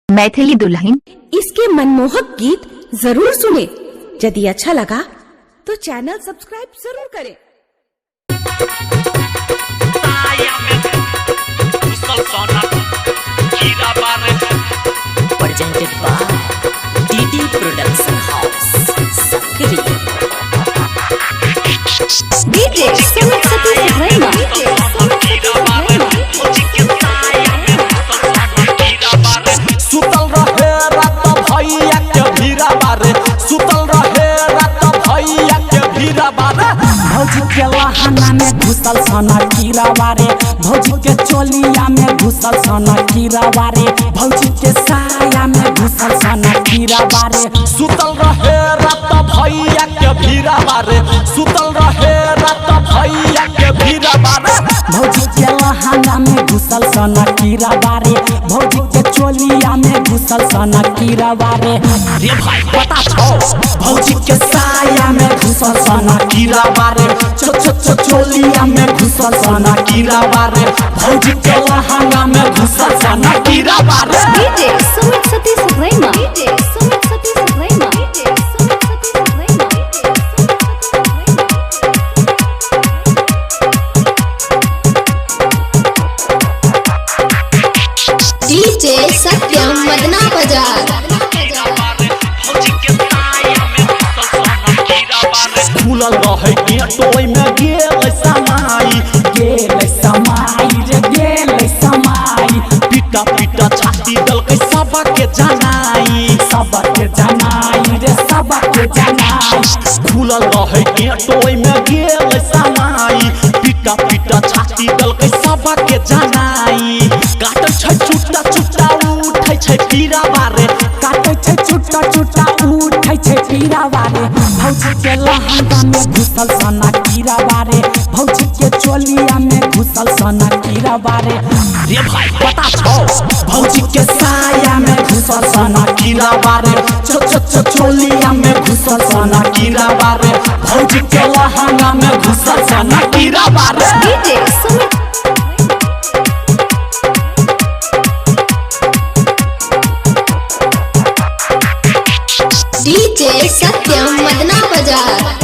मैथिली दुल्हन। इसके मनमोहक गीत जरूर सुने। यदि अच्छा लगा तो चैनल सब्सक्राइब जरूर करें। Presented by DD Production House, Sakri. DJ Sumit Satish रैना। सुतल रहे रात भैया के भीरा बारे, सुतल रहे रात भैया के भीरा बारे। भौजी के लहंगा में घुसल सोना कीरा बारे, भौजी के चोलिया में घुसल सोना कीरा बारे, भौजी के साया में घुसल सोना कीरा बारे। सुतल रहे रात भैया के भीरा बारे, सुतल रहे रात भैया के भीरा बारे। भौजी के लहंगा में घुसल सोना कीरा बारे, भौजी के चोलिया में घुसल सोना कीरा बारे। रे भाई पता छौ, भौजी के साया में घुसल सोना कीरा बारे, चोलिया में घुसल सोना कीरा बारे, भौजी के लहंगा में घुसल सोना कीरा बारे। DJ सुमित सतीश रैना। DJ सुमित सतीश रैना। DJ सुमित सतीश रैना। DJ सत्यम मदना बाजार। खुलल रहे गेटोय में गेल समाई, गेल समाई रे गेल समाई, पिटा पिटा छाती दलकै सबके जनाई, सबके जनाई रे सबके जनाई। खुलल रहे गेटोय में गेल समाई, पिटा पिटा छाती दलकै सबके जनाई। काटै छै छुट्टा छुट्टा उठै छै पीरा बारे, काटै छै छुट्टा छुट्टा उठै छै पीरा बारे। भौजी के लहंगा में घुसल सोना कीरा बारे, भौजी के चोलिया में घुसल सोना कीरा बारे। रे भाई पता छौ, भौजी के साया में घुसल सोना कीरा बारे, चोलिया में घुसल सोना कीरा बारे, भौजी के लहंगा में घुसल सोना कीरा बारे। DJ सुमित DJ सत्यम मदना बाजार।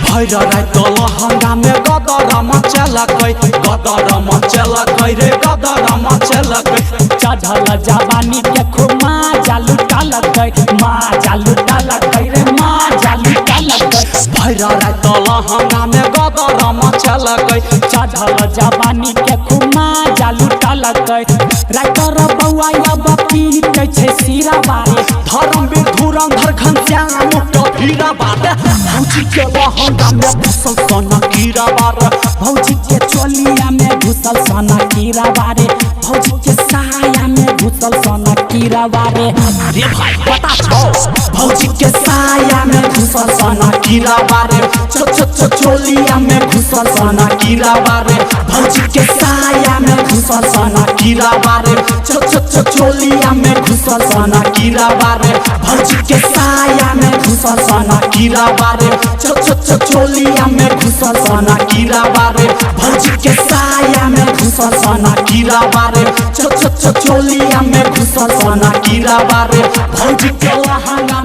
भैर रात लहंगा में गदर मचलकै, गदर मचलकै रे गदर मचलकै। चढ़ल जवानी के खुमा जालू टालकै, माँ जालू टालकै रे माँ जालू टालकै। भैर रात लहंगा में गदर मचलकै, चढ़ल जवानी के खुमा जालू टालकै। राइतर बौआ अब पीटै छै सिरा बारे, धर्मवीर धुरंधर घनश्याम के भीरा बारे। भौजी के लहंगा में घुसल सोना कीरा बारे, भौजी के चोलिया में घुसल सोना कीरा बारे, भौजी के साया में घुसल सोना कीरा बारे। रे भाई पता छौ, भौजी के साया में घुसल सोना कीरा बारे, चोलिया में घुसल सोना कीरा बारे, भौजी के साया में घुसल सोना कीरा बारे, चोलिया में घुसल सोना कीरा बारे, भौजी के साया में घुसल सोना कीरा बारे, चोलिया में घुसल सोना कीरा बारे, भौजी के साया में घुसल सोना कीरा बारे, चोलिया में घुसल सोना कीरा बारे, भौजी के लहंगा